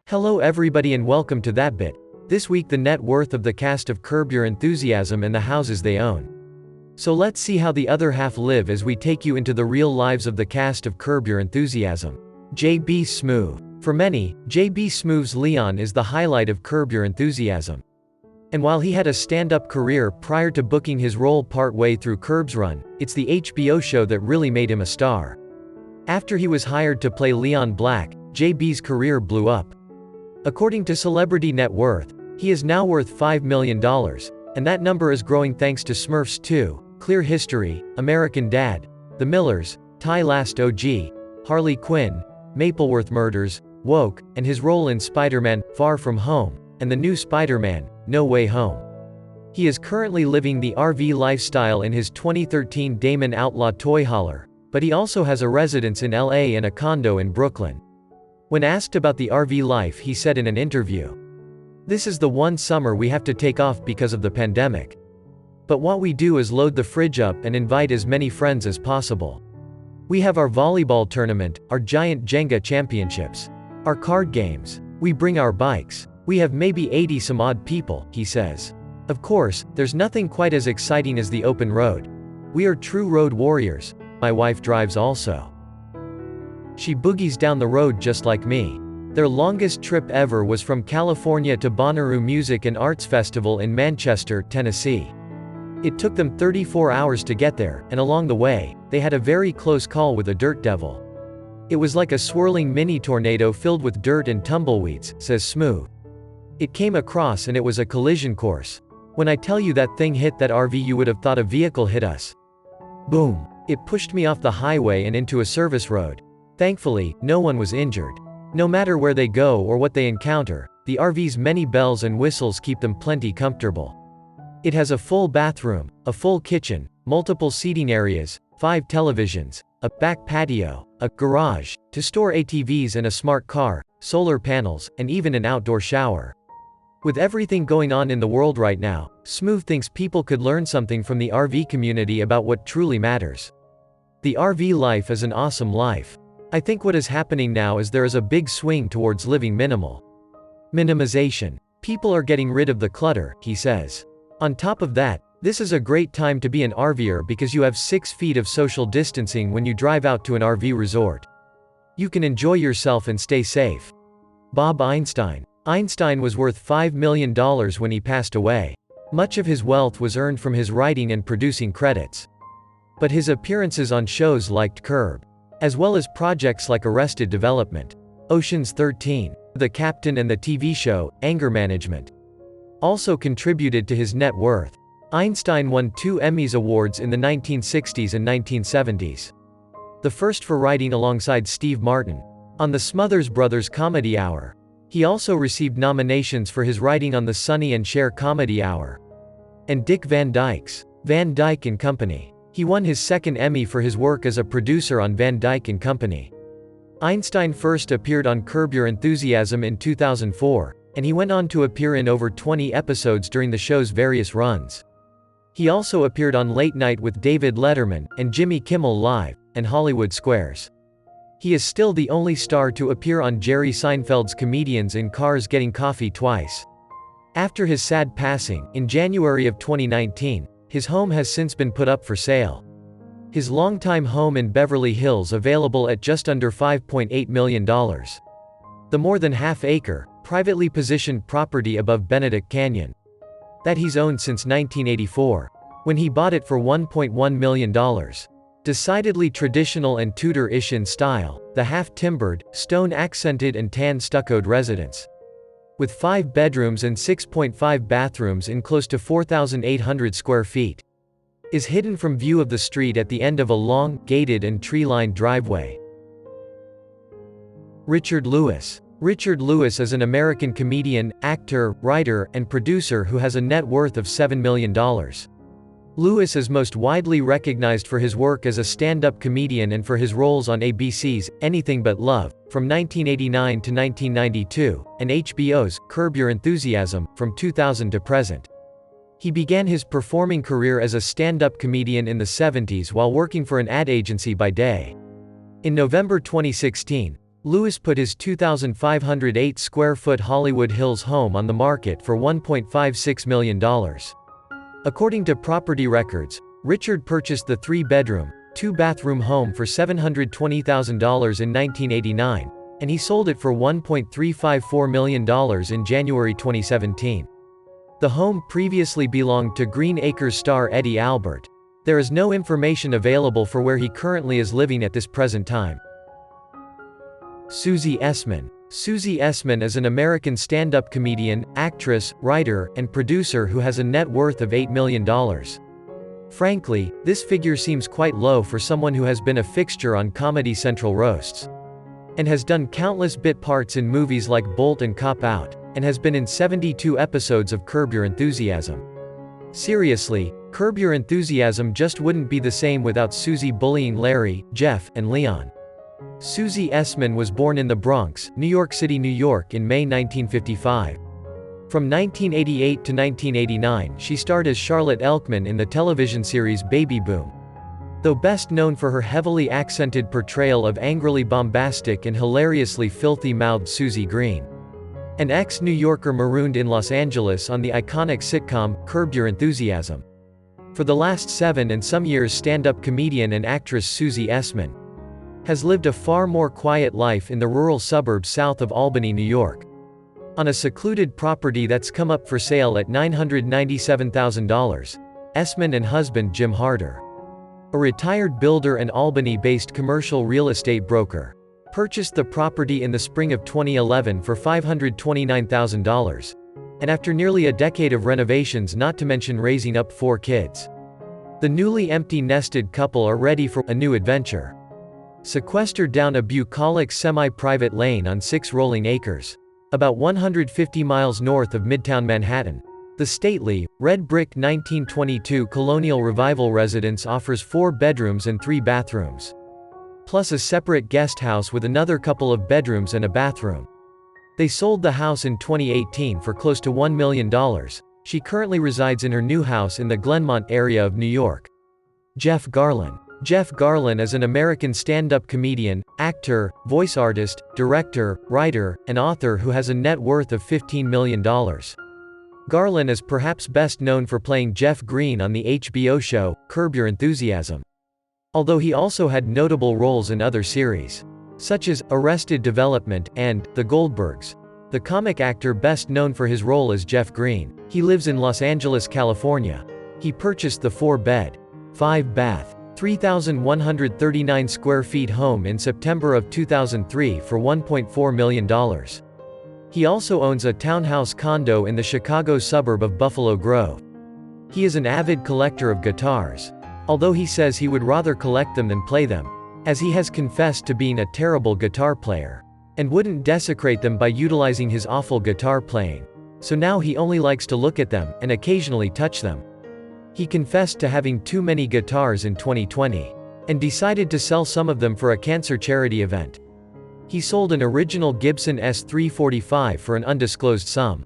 Hello everybody and welcome to That Bit. This week the net worth of the cast of Curb Your Enthusiasm and the houses they own. So let's see how the other half live as we take you into the real lives of the cast of Curb Your Enthusiasm. J.B. Smoove. For many, J.B. Smoove's Leon is the highlight of Curb Your Enthusiasm. And while he had a stand-up career prior to booking his role part-way through Curb's run, it's the HBO show that really made him a star. After he was hired to play Leon Black, J.B.'s career blew up. According to Celebrity Net Worth, he is now worth $5 million, and that number is growing thanks to Smurfs 2, Clear History, American Dad, The Millers, Ty Last OG, Harley Quinn, Mapleworth Murders, Woke, and his role in Spider-Man: Far From Home, and the new Spider-Man: No Way Home. He is currently living the RV lifestyle in his 2013 Damon Outlaw toy hauler, but he also has a residence in LA and a condo in Brooklyn. When asked about the RV life, he said in an interview, "This is the one summer we have to take off because of the pandemic. But what we do is load the fridge up and invite as many friends as possible. We have our volleyball tournament, our giant Jenga championships, our card games. We bring our bikes. We have maybe 80 some odd people," he says. Of course, there's nothing quite as exciting as the open road. We are true road warriors. My wife drives also. She boogies down the road just like me. Their longest trip ever was from California to Bonnaroo Music and Arts Festival in Manchester, Tennessee. It took them 34 hours to get there, and along the way, they had a very close call with a dirt devil. It was like a swirling mini tornado filled with dirt and tumbleweeds, says Smoove. It came across and it was a collision course. When I tell you that thing hit that RV, you would have thought a vehicle hit us. Boom. It pushed me off the highway and into a service road. Thankfully, no one was injured. No matter where they go or what they encounter, the RV's many bells and whistles keep them plenty comfortable. It has a full bathroom, a full kitchen, multiple seating areas, 5 televisions, a back patio, a garage, to store ATVs and a smart car, solar panels, and even an outdoor shower. With everything going on in the world right now, Smoove thinks people could learn something from the RV community about what truly matters. The RV life is an awesome life. I think what is happening now is there is a big swing towards living minimal. Minimization. People are getting rid of the clutter, he says. On top of that, this is a great time to be an RVer because you have 6 feet of social distancing when you drive out to an RV resort. You can enjoy yourself and stay safe. Bob Einstein. Einstein was worth $5 million when he passed away. Much of his wealth was earned from his writing and producing credits. But his appearances on shows like Curb, as well as projects like Arrested Development, Ocean's 13, The Captain, and the TV show, Anger Management, also contributed to his net worth. Einstein won 2 Emmys Awards in the 1960s and 1970s. The first for writing alongside Steve Martin on the Smothers Brothers Comedy Hour. He also received nominations for his writing on the Sonny and Cher Comedy Hour. And Dick Van Dyke's Van Dyke and Company. He won his 2nd Emmy for his work as a producer on Van Dyke and Company. Einstein first appeared on Curb Your Enthusiasm in 2004, and he went on to appear in over 20 episodes during the show's various runs. He also appeared on Late Night with David Letterman, and Jimmy Kimmel Live, and Hollywood Squares. He is still the only star to appear on Jerry Seinfeld's Comedians in Cars Getting Coffee twice. After his sad passing, in January of 2019, his home has since been put up for sale. His longtime home in Beverly Hills available at just under $5.8 million. The more than half-acre, privately positioned property above Benedict Canyon, that he's owned since 1984, when he bought it for $1.1 million. Decidedly traditional and Tudor-ish in style, the half-timbered, stone-accented and tan-stuccoed residence, with 5 bedrooms and 6.5 bathrooms in close to 4,800 square feet, is hidden from view of the street at the end of a long, gated and tree-lined driveway. Richard Lewis. Richard Lewis is an American comedian, actor, writer, and producer who has a net worth of $7 million. Lewis is most widely recognized for his work as a stand-up comedian and for his roles on ABC's Anything But Love, from 1989 to 1992, and HBO's Curb Your Enthusiasm, from 2000 to present. He began his performing career as a stand-up comedian in the 70s while working for an ad agency by day. In November 2016, Lewis put his 2,508 square foot Hollywood Hills home on the market for $1.56 million. According to property records, Richard purchased the 3-bedroom, 2-bathroom home for $720,000 in 1989, and he sold it for $1.354 million in January 2017. The home previously belonged to Green Acres star Eddie Albert. There is no information available for where he currently is living at this present time. Susie Essman. Susie Essman is an American stand-up comedian, actress, writer, and producer who has a net worth of $8 million. Frankly, this figure seems quite low for someone who has been a fixture on Comedy Central roasts, and has done countless bit parts in movies like Bolt and Cop Out, and has been in 72 episodes of Curb Your Enthusiasm. Seriously, Curb Your Enthusiasm just wouldn't be the same without Susie bullying Larry, Jeff, and Leon. Susie Essman was born in the Bronx, New York City, New York in May 1955. From 1988 to 1989 she starred as Charlotte Elkman in the television series Baby Boom. Though best known for her heavily accented portrayal of angrily bombastic and hilariously filthy-mouthed Susie Green, an ex-New Yorker marooned in Los Angeles on the iconic sitcom, Curb Your Enthusiasm. For the last 7 and some years stand-up comedian and actress Susie Essman has lived a far more quiet life in the rural suburbs south of Albany, New York, on a secluded property that's come up for sale at $997,000. Essman and husband Jim Harder, a retired builder and Albany-based commercial real estate broker, purchased the property in the spring of 2011 for $529,000, and after nearly a decade of renovations, not to mention raising up 4 kids, the newly empty-nested couple are ready for a new adventure. Sequestered down a bucolic semi-private lane on 6 rolling acres, about 150 miles north of Midtown Manhattan, the stately, red-brick 1922 Colonial Revival residence offers 4 bedrooms and 3 bathrooms, plus a separate guest house with another couple of bedrooms and a bathroom. They sold the house in 2018 for close to $1 million. She currently resides in her new house in the Glenmont area of New York. Jeff Garland. Jeff Garland is an American stand-up comedian, actor, voice artist, director, writer, and author who has a net worth of $15 million. Garland is perhaps best known for playing Jeff Green on the HBO show, Curb Your Enthusiasm, although he also had notable roles in other series, such as Arrested Development and The Goldbergs. The comic actor best known for his role as Jeff Green. He lives in Los Angeles, California. He purchased the 4-bed, 5-bath, 3,139 square feet home in September of 2003 for $1.4 million. He also owns a townhouse condo in the Chicago suburb of Buffalo Grove. He is an avid collector of guitars, although he says he would rather collect them than play them, as he has confessed to being a terrible guitar player, and wouldn't desecrate them by utilizing his awful guitar playing. So now he only likes to look at them, and occasionally touch them. He confessed to having too many guitars in 2020, and decided to sell some of them for a cancer charity event. He sold an original Gibson S345 for an undisclosed sum.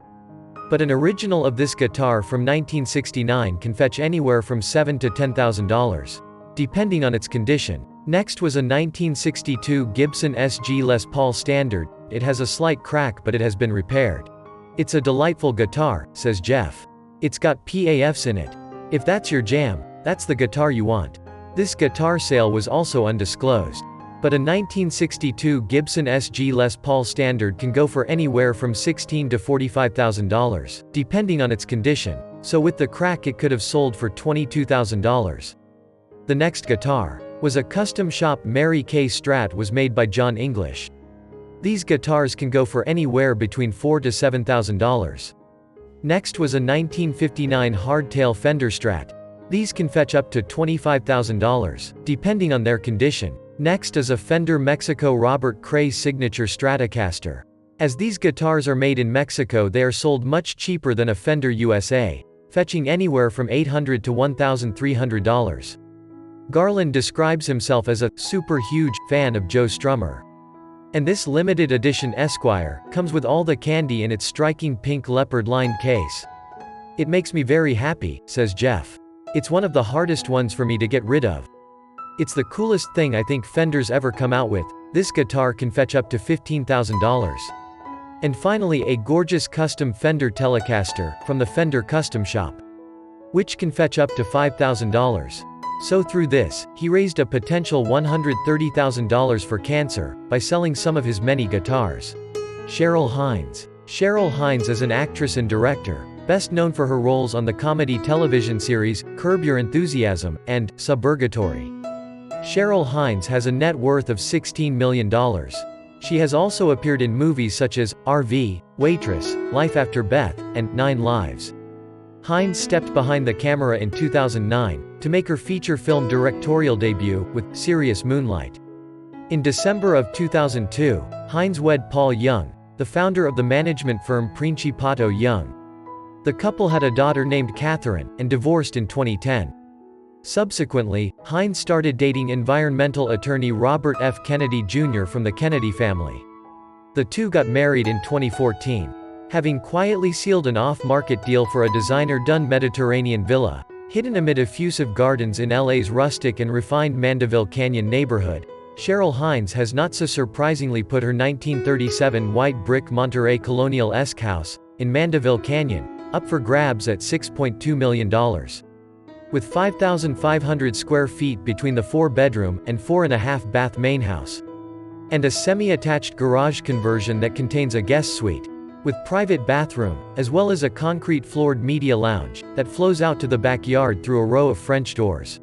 But an original of this guitar from 1969 can fetch anywhere from $7,000 to $10,000, depending on its condition. Next was a 1962 Gibson SG Les Paul Standard. It has a slight crack, but it has been repaired. It's a delightful guitar, says Jeff. It's got PAFs in it. If that's your jam, that's the guitar you want. This guitar sale was also undisclosed. But a 1962 Gibson SG Les Paul Standard can go for anywhere from $16,000 to $45,000, depending on its condition, so with the crack it could have sold for $22,000. The next guitar was a custom shop Mary Kay Strat was made by John English. These guitars can go for anywhere between $4,000 to $7,000. Next was a 1959 hardtail Fender Strat. These can fetch up to $25,000, depending on their condition. Next is a Fender Mexico Robert Cray Signature Stratocaster. As these guitars are made in Mexico, they are sold much cheaper than a Fender USA, fetching anywhere from $800 to $1,300. Garland describes himself as a super huge fan of Joe Strummer. And this limited edition Esquire comes with all the candy in its striking pink leopard-lined case. It makes me very happy, says Jeff. It's one of the hardest ones for me to get rid of. It's the coolest thing I think Fender's ever come out with. This guitar can fetch up to $15,000. And finally, a gorgeous custom Fender Telecaster from the Fender Custom Shop, which can fetch up to $5,000. So through this, he raised a potential $130,000 for cancer by selling some of his many guitars. Cheryl Hines. Cheryl Hines is an actress and director, best known for her roles on the comedy television series Curb Your Enthusiasm and Suburgatory. Cheryl Hines has a net worth of $16 million. She has also appeared in movies such as RV, Waitress, Life After Beth, and 9 Lives. Hines stepped behind the camera in 2009 to make her feature film directorial debut with Serious Moonlight. In December of 2002, Hines wed Paul Young, the founder of the management firm Principato Young. The couple had a daughter named Catherine, and divorced in 2010. Subsequently, Hines started dating environmental attorney Robert F. Kennedy Jr. from the Kennedy family. The two got married in 2014. Having quietly sealed an off-market deal for a designer-done Mediterranean villa, hidden amid effusive gardens in LA's rustic and refined Mandeville Canyon neighborhood, Cheryl Hines has not so surprisingly put her 1937 white brick Monterey colonial-esque house, in Mandeville Canyon, up for grabs at $6.2 million. With 5,500 square feet between the 4-bedroom and 4.5-bath main house, and a semi-attached garage conversion that contains a guest suite, with private bathroom, as well as a concrete-floored media lounge, that flows out to the backyard through a row of French doors.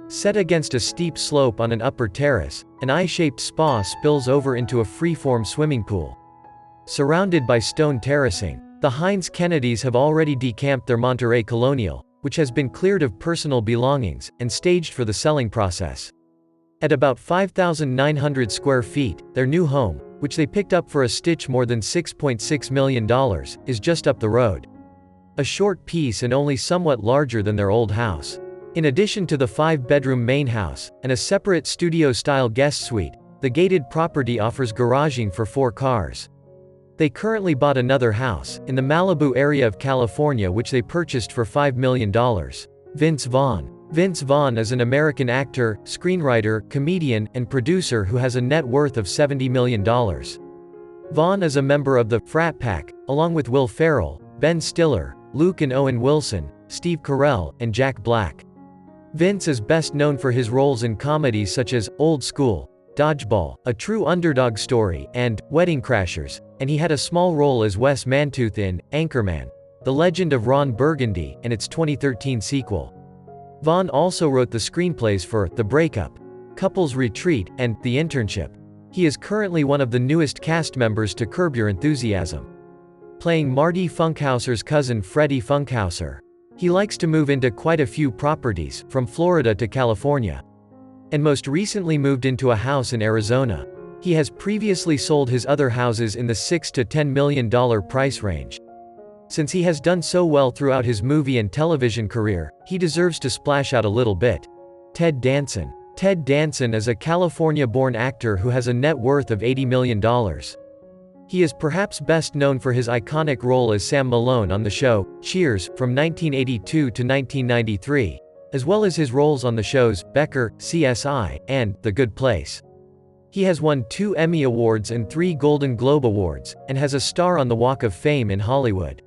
Set against a steep slope on an upper terrace, an eye-shaped spa spills over into a free-form swimming pool. Surrounded by stone terracing, the Hines Kennedys have already decamped their Monterey Colonial, which has been cleared of personal belongings, and staged for the selling process. At about 5,900 square feet, their new home, which they picked up for a stitch more than $6.6 million, is just up the road. A short piece and only somewhat larger than their old house. In addition to the 5-bedroom main house, and a separate studio-style guest suite, the gated property offers garaging for 4 cars. They currently bought another house, in the Malibu area of California, which they purchased for $5 million. Vince Vaughn. Vince Vaughn is an American actor, screenwriter, comedian, and producer who has a net worth of $70 million. Vaughn is a member of the Frat Pack, along with Will Ferrell, Ben Stiller, Luke and Owen Wilson, Steve Carell, and Jack Black. Vince is best known for his roles in comedies such as Old School, Dodgeball, A True Underdog Story, and Wedding Crashers, and he had a small role as Wes Mantooth in Anchorman: The Legend of Ron Burgundy, and its 2013 sequel. Vaughn also wrote the screenplays for The Breakup, Couples Retreat, and The Internship. He is currently one of the newest cast members to Curb Your Enthusiasm, playing Marty Funkhauser's cousin Freddie Funkhauser. He likes to move into quite a few properties, from Florida to California, and most recently moved into a house in Arizona. He has previously sold his other houses in the $6 to $10 million price range. Since he has done so well throughout his movie and television career, he deserves to splash out a little bit. Ted Danson. Ted Danson is a California-born actor who has a net worth of $80 million. He is perhaps best known for his iconic role as Sam Malone on the show Cheers, from 1982 to 1993, as well as his roles on the shows Becker, CSI, and The Good Place. He has won 2 Emmy Awards and 3 Golden Globe Awards, and has a star on the Walk of Fame in Hollywood.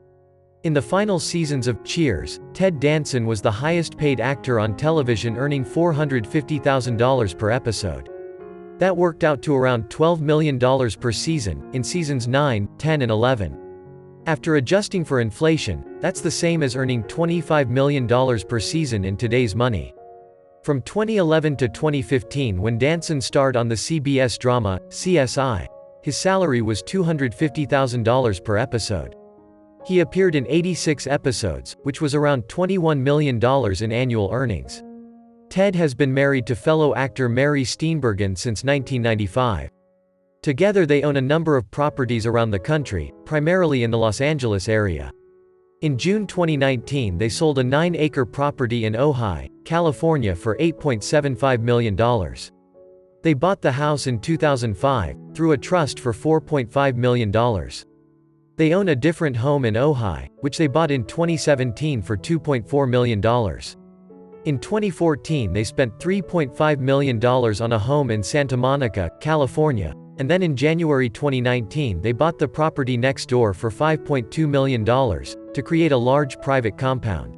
In the final seasons of Cheers, Ted Danson was the highest-paid actor on television, earning $450,000 per episode. That worked out to around $12 million per season, in seasons 9, 10 and 11. After adjusting for inflation, that's the same as earning $25 million per season in today's money. From 2011 to 2015, when Danson starred on the CBS drama CSI, his salary was $250,000 per episode. He appeared in 86 episodes, which was around $21 million in annual earnings. Ted has been married to fellow actor Mary Steenburgen since 1995. Together they own a number of properties around the country, primarily in the Los Angeles area. In June 2019 they sold a 9-acre property in Ojai, California for $8.75 million. They bought the house in 2005, through a trust for $4.5 million. They own a different home in Ojai, which they bought in 2017 for $2.4 million. In 2014 they spent $3.5 million on a home in Santa Monica, California, and then in January 2019 they bought the property next door for $5.2 million, to create a large private compound.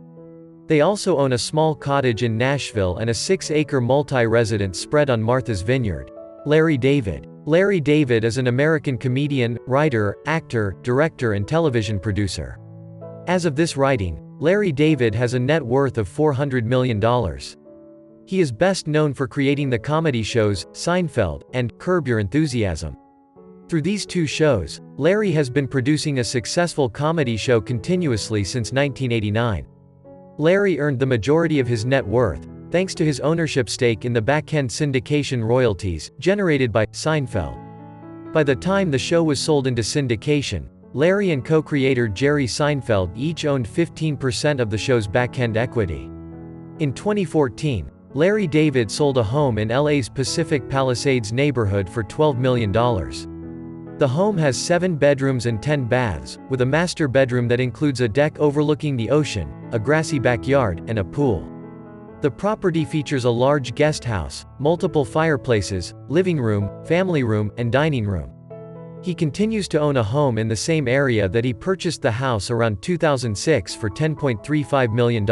They also own a small cottage in Nashville and a 6-acre multi-residence spread on Martha's Vineyard. Larry David. Larry David is an American comedian, writer, actor, director and television producer. As of this writing, Larry David has a net worth of $400 million. He is best known for creating the comedy shows, Seinfeld, and Curb Your Enthusiasm. Through these two shows, Larry has been producing a successful comedy show continuously since 1989. Larry earned the majority of his net worth, thanks to his ownership stake in the back-end syndication royalties, generated by Seinfeld. By the time the show was sold into syndication, Larry and co-creator Jerry Seinfeld each owned 15% of the show's back-end equity. In 2014, Larry David sold a home in LA's Pacific Palisades neighborhood for $12 million. The home has 7 bedrooms and 10 baths, with a master bedroom that includes a deck overlooking the ocean, a grassy backyard, and a pool. The property features a large guest house, multiple fireplaces, living room, family room, and dining room. He continues to own a home in the same area that he purchased the house around 2006 for $10.35 million.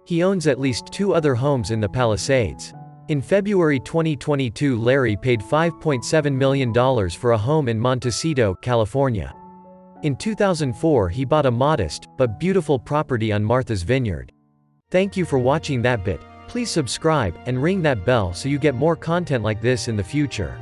He owns at least 2 other homes in the Palisades. In February 2022 Larry paid $5.7 million for a home in Montecito, California. In 2004 he bought a modest, but beautiful property on Martha's Vineyard. Thank you for watching that bit. Please subscribe, and ring that bell so you get more content like this in the future.